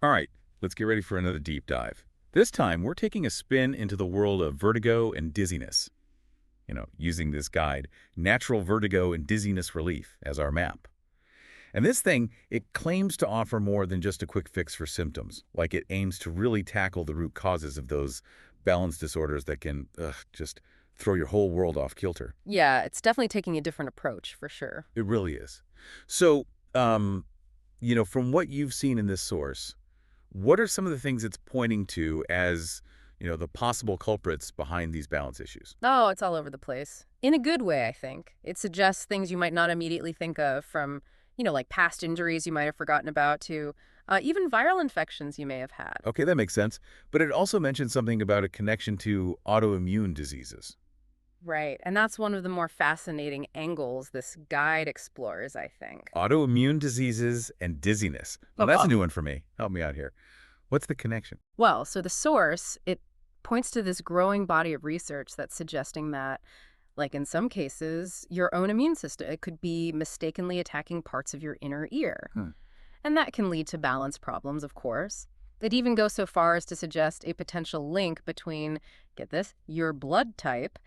All right, let's get ready for another deep dive. This time, we're taking a spin into the world of vertigo and dizziness. Using this guide, Natural Vertigo and Dizziness Relief, as our map. And this thing, it claims to offer more than just a quick fix for symptoms. Like it aims to really tackle the root causes of those balance disorders that can just throw your whole world off kilter. Yeah, it's definitely taking a different approach for sure. It really is. So, from what you've seen in this source, what are some of the things it's pointing to as, the possible culprits behind these balance issues? Oh, it's all over the place. In a good way, I think. It suggests things you might not immediately think of from, like past injuries you might have forgotten about to even viral infections you may have had. Okay, that makes sense. But it also mentions something about a connection to autoimmune diseases. Right. And that's one of the more fascinating angles this guide explores, I think. Autoimmune diseases and dizziness. Well, that's a new one for me. Help me out here. What's the connection? Well, so the source, it points to this growing body of research that's suggesting that, like in some cases, your own immune system, it could be mistakenly attacking parts of your inner ear. Hmm. And that can lead to balance problems, of course. It even goes so far as to suggest a potential link between, get this, your blood type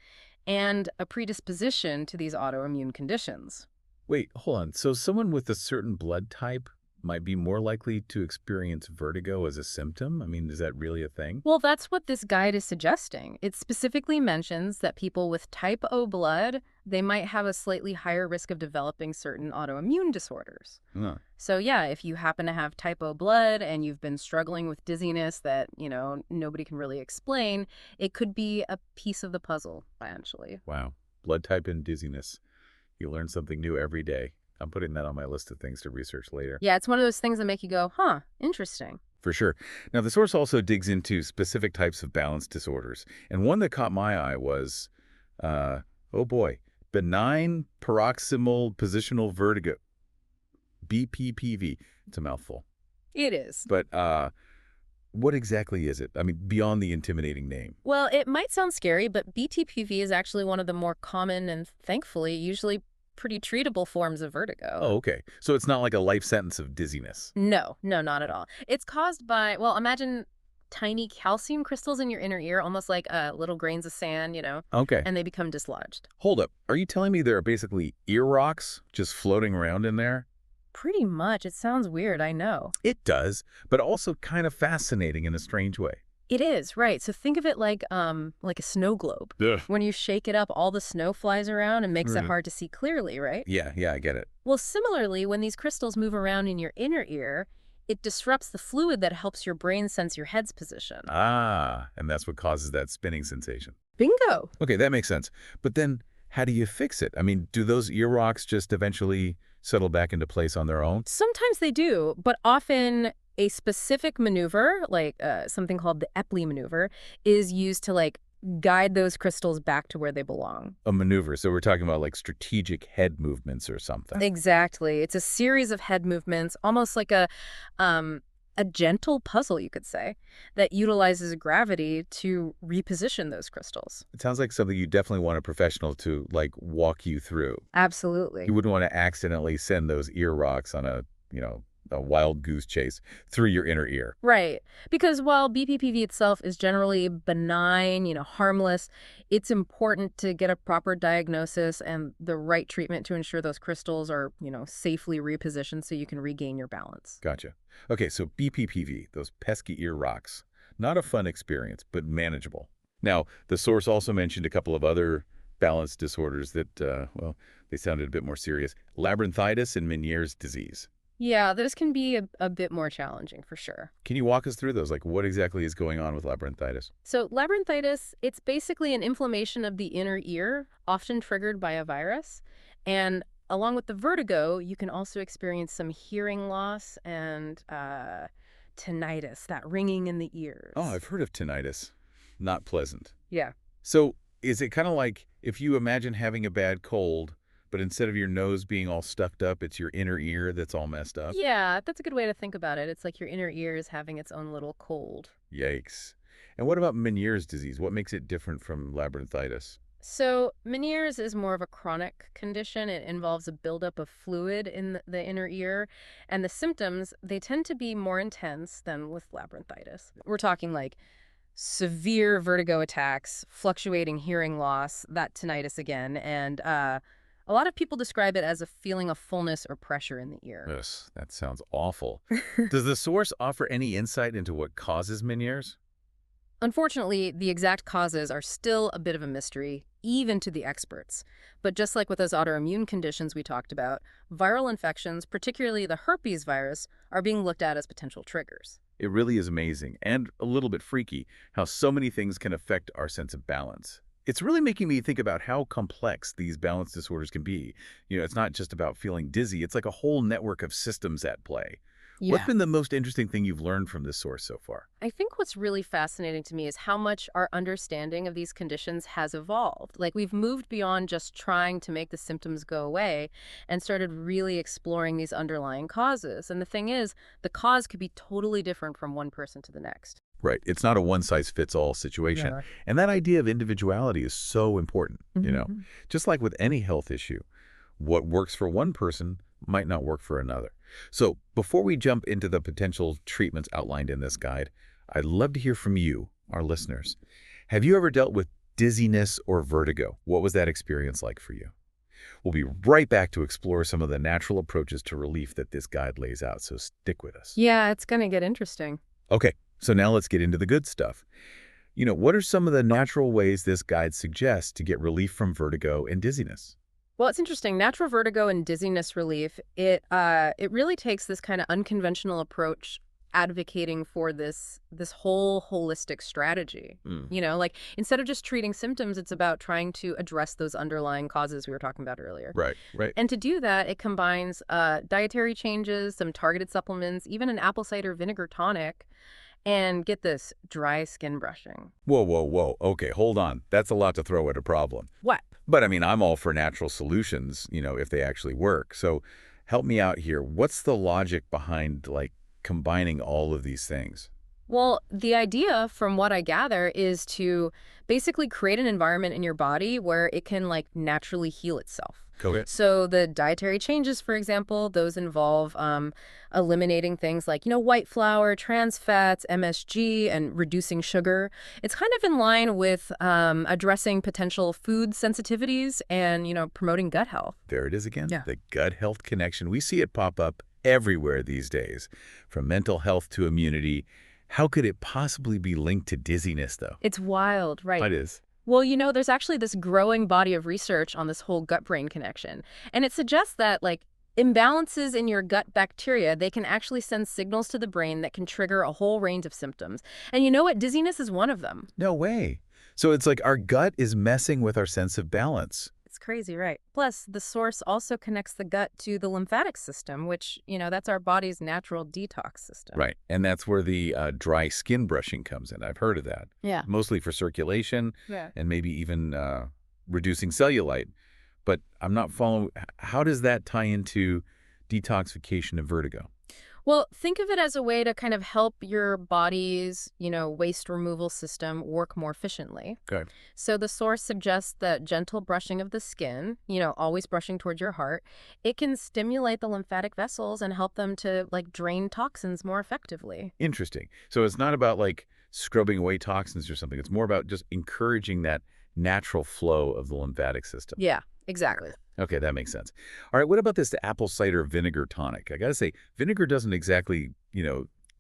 and a predisposition to these autoimmune conditions. Wait, hold on. So someone with a certain blood type might be more likely to experience vertigo as a symptom? I mean, is that really a thing? Well, that's what this guide is suggesting. It specifically mentions that people with type O blood, they might have a slightly higher risk of developing certain autoimmune disorders. Huh. So yeah, if you happen to have type O blood and you've been struggling with dizziness that, nobody can really explain, it could be a piece of the puzzle, essentially. Wow. Blood type and dizziness. You learn something new every day. I'm putting that on my list of things to research later. Yeah, it's one of those things that make you go, huh, interesting. For sure. Now, the source also digs into specific types of balance disorders. And one that caught my eye was, oh boy, benign paroxysmal positional vertigo, BPPV. It's a mouthful. It is. But what exactly is it? I mean, beyond the intimidating name. Well, it might sound scary, but BTPV is actually one of the more common and thankfully usually pretty treatable forms of vertigo. Oh, okay. So it's not like a life sentence of dizziness. No, no, not at all. It's caused by, well, imagine tiny calcium crystals in your inner ear, almost like little grains of sand, Okay. and they become dislodged. Hold up. Are you telling me there are basically ear rocks just floating around in there? Pretty much. It sounds weird, I know. It does, but also kind of fascinating in a strange way. It is, right. So think of it like a snow globe. Ugh. When you shake it up, all the snow flies around and makes it Right. hard to see clearly, right? Yeah, I get it. Well, similarly, when these crystals move around in your inner ear, it disrupts the fluid that helps your brain sense your head's position. Ah, and that's what causes that spinning sensation. Bingo! Okay, that makes sense. But then, how do you fix it? I mean, do those ear rocks just eventually settle back into place on their own? Sometimes they do, but often a specific maneuver, like something called the Epley maneuver, is used to guide those crystals back to where they belong. A maneuver. So we're talking about like strategic head movements or something. Exactly. It's a series of head movements, almost like a gentle puzzle, you could say, that utilizes gravity to reposition those crystals. It sounds like something you definitely want a professional to like walk you through. Absolutely. You wouldn't want to accidentally send those ear rocks on a wild goose chase through your inner ear. Right. Because while BPPV itself is generally benign, harmless, it's important to get a proper diagnosis and the right treatment to ensure those crystals are, safely repositioned so you can regain your balance. Gotcha. Okay, so BPPV, those pesky ear rocks. Not a fun experience, but manageable. Now, the source also mentioned a couple of other balance disorders that, they sounded a bit more serious. Labyrinthitis and Ménière's disease. Yeah, this can be a bit more challenging for sure. Can you walk us through those? Like, what exactly is going on with labyrinthitis? So labyrinthitis, it's basically an inflammation of the inner ear, often triggered by a virus. And along with the vertigo, you can also experience some hearing loss and tinnitus, that ringing in the ears. Oh, I've heard of tinnitus. Not pleasant. Yeah. So is it kind of like if you imagine having a bad cold, but instead of your nose being all stuffed up, it's your inner ear that's all messed up? Yeah, that's a good way to think about it. It's like your inner ear is having its own little cold. Yikes. And what about Meniere's disease? What makes it different from labyrinthitis? So Meniere's is more of a chronic condition. It involves a buildup of fluid in the inner ear, and the symptoms, they tend to be more intense than with labyrinthitis. We're talking like severe vertigo attacks, fluctuating hearing loss, that tinnitus again, and a lot of people describe it as a feeling of fullness or pressure in the ear. Ugh, that sounds awful. Does the source offer any insight into what causes Meniere's? Unfortunately, the exact causes are still a bit of a mystery, even to the experts. But just like with those autoimmune conditions we talked about, viral infections, particularly the herpes virus, are being looked at as potential triggers. It really is amazing and a little bit freaky how so many things can affect our sense of balance. It's really making me think about how complex these balance disorders can be. It's not just about feeling dizzy, it's like a whole network of systems at play. What's Yeah. been the most interesting thing you've learned from this source so far? I think what's really fascinating to me is how much our understanding of these conditions has evolved. Like, we've moved beyond just trying to make the symptoms go away and started really exploring these underlying causes. And the thing is, the cause could be totally different from one person to the next. Right. It's not a one-size-fits-all situation. Yeah. And that idea of individuality is so important. Mhm. Just like with any health issue, what works for one person might not work for another. So before we jump into the potential treatments outlined in this guide, I'd love to hear from you, our listeners. Have you ever dealt with dizziness or vertigo? What was that experience like for you? We'll be right back to explore some of the natural approaches to relief that this guide lays out, so stick with us. Yeah, it's going to get interesting. Okay, so now let's get into the good stuff. What are some of the natural ways this guide suggests to get relief from vertigo and dizziness? Well, it's interesting. Natural vertigo and dizziness relief, it really takes this kind of unconventional approach advocating for this whole holistic strategy. Mm, Like, instead of just treating symptoms, it's about trying to address those underlying causes we were talking about earlier. right, right. And to do that, it combines dietary changes, some targeted supplements, even an apple cider vinegar tonic, and get this, dry skin brushing. Whoa, whoa, whoa. Okay, hold on. That's a lot to throw at a problem. What? But I mean, I'm all for natural solutions, if they actually work. So help me out here. What's the logic behind, like, combining all of these things? Well, the idea, from what I gather, is to basically create an environment in your body where it can like naturally heal itself. Okay. So the dietary changes, for example, those involve eliminating things like, white flour, trans fats, MSG, and reducing sugar. It's kind of in line with addressing potential food sensitivities and, promoting gut health. There it is again. Yeah. The gut health connection. We see it pop up everywhere these days, from mental health to immunity. How could it possibly be linked to dizziness, though? It's wild, right? It is. Well, there's actually this growing body of research on this whole gut-brain connection. And it suggests that, like, imbalances in your gut bacteria, they can actually send signals to the brain that can trigger a whole range of symptoms. And you know what? Dizziness is one of them. No way. So it's like our gut is messing with our sense of balance. It's crazy, right? Plus, the source also connects the gut to the lymphatic system, which, that's our body's natural detox system. Right. And that's where the dry skin brushing comes in. I've heard of that. Yeah. Mostly for circulation Yeah. and maybe even reducing cellulite. But I'm not following. How does that tie into detoxification of vertigo? Well, think of it as a way to kind of help your body's, waste removal system work more efficiently. Okay. So the source suggests that gentle brushing of the skin, always brushing towards your heart, it can stimulate the lymphatic vessels and help them to like drain toxins more effectively. Interesting. So it's not about like scrubbing away toxins or something. It's more about just encouraging that natural flow of the lymphatic system. Yeah, exactly. Okay, that makes sense. All right, what about this apple cider vinegar tonic? I gotta say, vinegar doesn't exactly,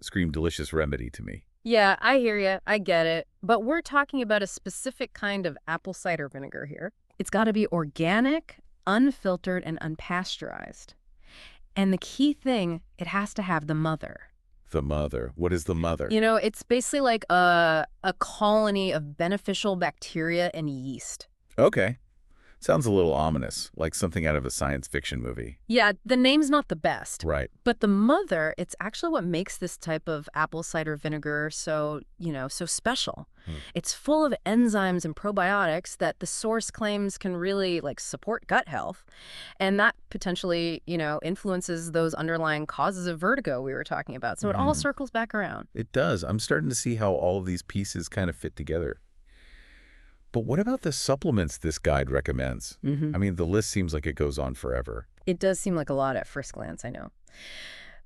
scream delicious remedy to me. Yeah, I hear you. I get it. But we're talking about a specific kind of apple cider vinegar here. It's got to be organic, unfiltered, and unpasteurized. And the key thing, it has to have the mother. The mother. What is the mother? It's basically like a colony of beneficial bacteria and yeast. Okay. Sounds a little ominous, like something out of a science fiction movie. Yeah, the name's not the best. Right. But the mother, it's actually what makes this type of apple cider vinegar so special. Hmm. It's full of enzymes and probiotics that the source claims can really like support gut health. And that potentially, influences those underlying causes of vertigo we were talking about. So it all circles back around. It does. I'm starting to see how all of these pieces kind of fit together. But what about the supplements this guide recommends? Hmm. I mean, the list seems like it goes on forever. It does seem like a lot at first glance, I know.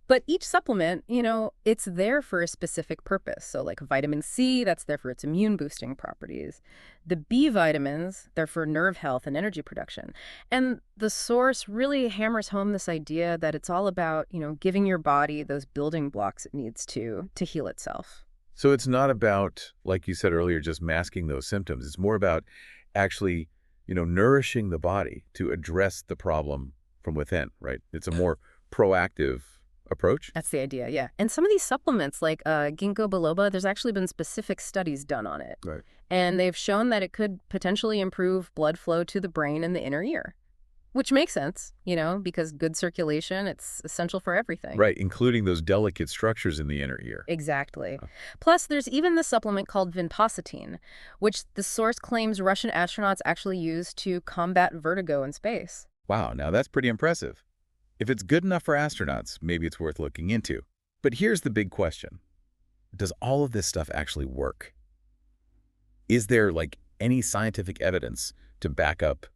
But each supplement, it's there for a specific purpose. So like vitamin C, that's there for its immune boosting properties. The B vitamins, they're for nerve health and energy production. And the source really hammers home this idea that it's all about, giving your body those building blocks it needs to heal itself. So it's not about, like you said earlier, just masking those symptoms. It's more about actually, nourishing the body to address the problem from within, right? It's a more proactive approach. That's the idea, yeah. And some of these supplements, like ginkgo biloba, there's actually been specific studies done on it. Right. And they've shown that it could potentially improve blood flow to the brain and the inner ear, which makes sense, because good circulation, it's essential for everything. Right, including those delicate structures in the inner ear. Exactly. Plus, there's even the supplement called vinpocetine, which the source claims Russian astronauts actually used to combat vertigo in space. Wow, now that's pretty impressive. If it's good enough for astronauts, maybe it's worth looking into. But here's the big question. Does all of this stuff actually work? Is there, any scientific evidence to back up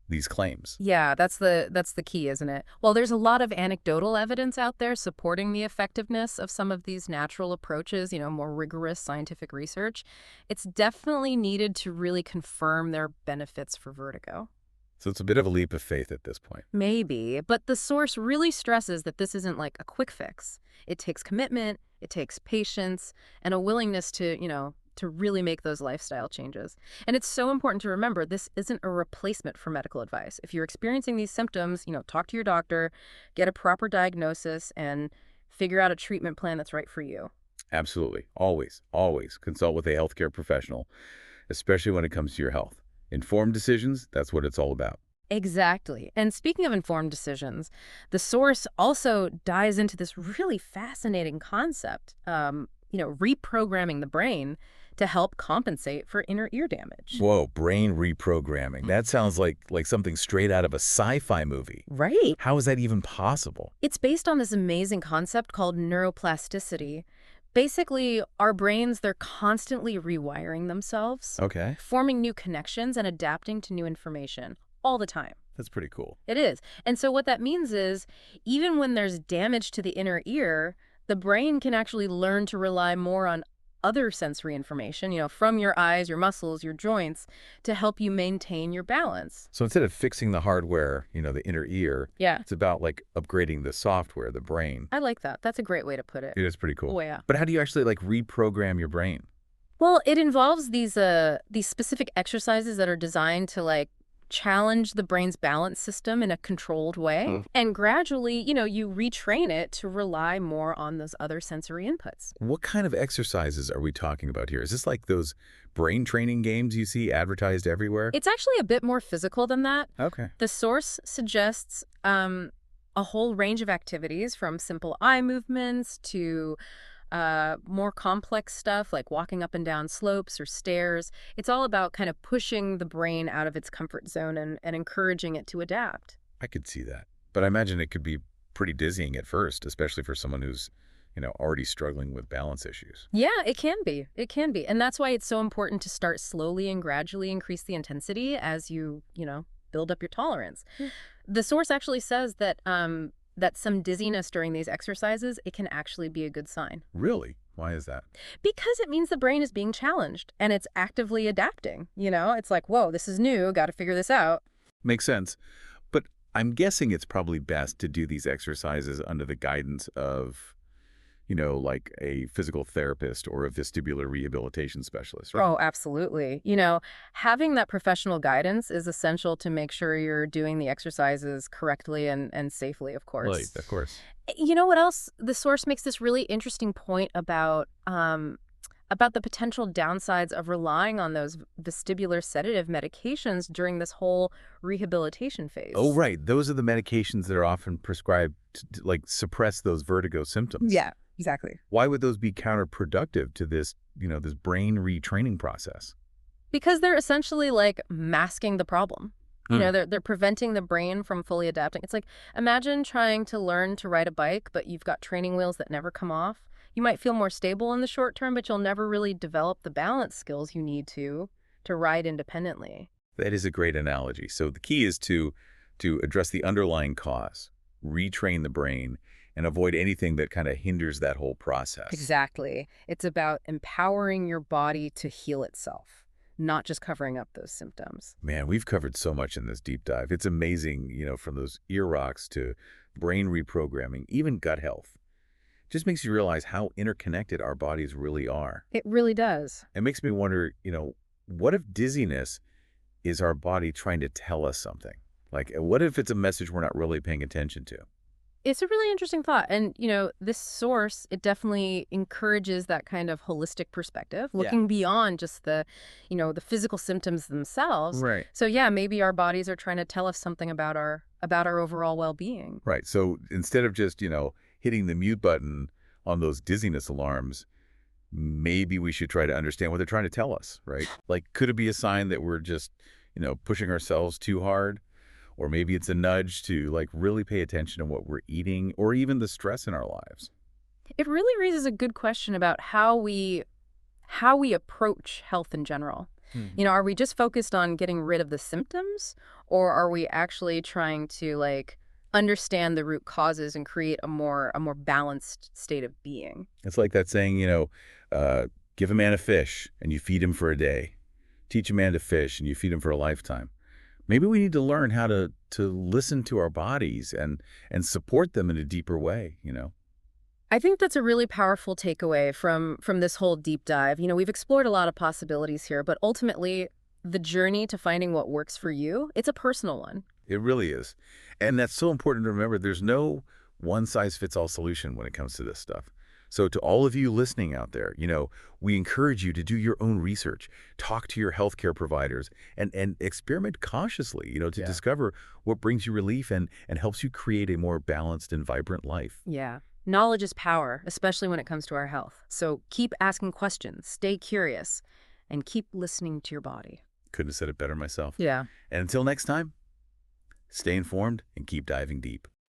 these claims? Yeah, that's the key, isn't it? Well, there's a lot of anecdotal evidence out there supporting the effectiveness of some of these natural approaches, more rigorous scientific research. It's definitely needed to really confirm their benefits for vertigo. So it's a bit of a leap of faith at this point. Maybe, but the source really stresses that this isn't like a quick fix. It takes commitment, it takes patience, and a willingness to really make those lifestyle changes. And it's so important to remember this isn't a replacement for medical advice. If you're experiencing these symptoms, talk to your doctor, get a proper diagnosis, and figure out a treatment plan that's right for you. Absolutely. Always, always consult with a healthcare professional, especially when it comes to your health. Informed decisions, that's what it's all about. Exactly. And speaking of informed decisions, the source also dives into this really fascinating concept, reprogramming the brain to help compensate for inner ear damage. Whoa, brain reprogramming. That sounds like something straight out of a sci-fi movie. Right. How is that even possible? It's based on this amazing concept called neuroplasticity. Basically, our brains, they're constantly rewiring themselves, Okay. forming new connections and adapting to new information all the time. That's pretty cool. It is. And so what that means is even when there's damage to the inner ear, the brain can actually learn to rely more on other sensory information, from your eyes, your muscles, your joints, to help you maintain your balance. So instead of fixing the hardware, the inner ear, Yeah, it's about upgrading the software, the brain. I like that. That's a great way to put it. It is pretty cool. Oh, yeah. But how do you actually reprogram your brain? Well, it involves these specific exercises that are designed to challenge the brain's balance system in a controlled way. And gradually, you retrain it to rely more on those other sensory inputs. What kind of exercises are we talking about here? Is this like those brain training games you see advertised everywhere? It's actually a bit more physical than that. Okay. The source suggests a whole range of activities from simple eye movements to more complex stuff like walking up and down slopes or stairs. It's all about kind of pushing the brain out of its comfort zone and encouraging it to adapt. I could see that. But I imagine it could be pretty dizzying at first, especially for someone who's, already struggling with balance issues. Yeah, it can be. It can be. And that's why it's so important to start slowly and gradually increase the intensity as you build up your tolerance. The source actually says that that some dizziness during these exercises, it can actually be a good sign. Really? Why is that? Because it means the brain is being challenged and it's actively adapting. It's like, whoa, this is new, got to figure this out. Makes sense. But I'm guessing it's probably best to do these exercises under the guidance of, like a physical therapist or a vestibular rehabilitation specialist, right? Oh, absolutely. Having that professional guidance is essential to make sure you're doing the exercises correctly and safely, of course. Right, of course. You know what else? The source makes this really interesting point about the potential downsides of relying on those vestibular sedative medications during this whole rehabilitation phase. Oh, right. Those are the medications that are often prescribed to suppress those vertigo symptoms. Yeah, exactly. Why would those be counterproductive to this, this brain retraining process? Because they're essentially masking the problem. They're preventing the brain from fully adapting. It's like, imagine trying to learn to ride a bike, but you've got training wheels that never come off. You might feel more stable in the short term, but you'll never really develop the balance skills you need to to ride independently. That is a great analogy. So the key is to address the underlying cause, retrain the brain, and avoid anything that kind of hinders that whole process. Exactly. It's about empowering your body to heal itself, not just covering up those symptoms. Man, we've covered so much in this deep dive. It's amazing, from those ear rocks to brain reprogramming, even gut health. Just makes you realize how interconnected our bodies really are. It really does. It makes me wonder, what if dizziness is our body trying to tell us something? Like, what if it's a message we're not really paying attention to? It's a really interesting thought. And, this source, it definitely encourages that kind of holistic perspective, Yeah. looking beyond just the physical symptoms themselves. Right. So yeah, maybe our bodies are trying to tell us something about our overall well-being. Right. So instead of just, hitting the mute button on those dizziness alarms, maybe we should try to understand what they're trying to tell us, right? Like, could it be a sign that we're just, pushing ourselves too hard? Or maybe it's a nudge to like really pay attention to what we're eating or even the stress in our lives. It really raises a good question about how we approach health in general. Are we just focused on getting rid of the symptoms, or are we actually trying to like understand the root causes and create a more balanced state of being? It's like that saying, give a man a fish and you feed him for a day. Teach a man to fish and you feed him for a lifetime. Maybe we need to learn how to listen to our bodies and support them in a deeper way. I think that's a really powerful takeaway from this whole deep dive. We've explored a lot of possibilities here, but ultimately the journey to finding what works for you, it's a personal one. It really is. And that's so important to remember. There's no one-size-fits-all solution when it comes to this stuff. So to all of you listening out there, we encourage you to do your own research, talk to your healthcare providers, and experiment cautiously, to discover what brings you relief and helps you create a more balanced and vibrant life. Yeah. Knowledge is power, especially when it comes to our health. So keep asking questions, stay curious, and keep listening to your body. Couldn't have said it better myself. Yeah. And until next time, stay informed and keep diving deep.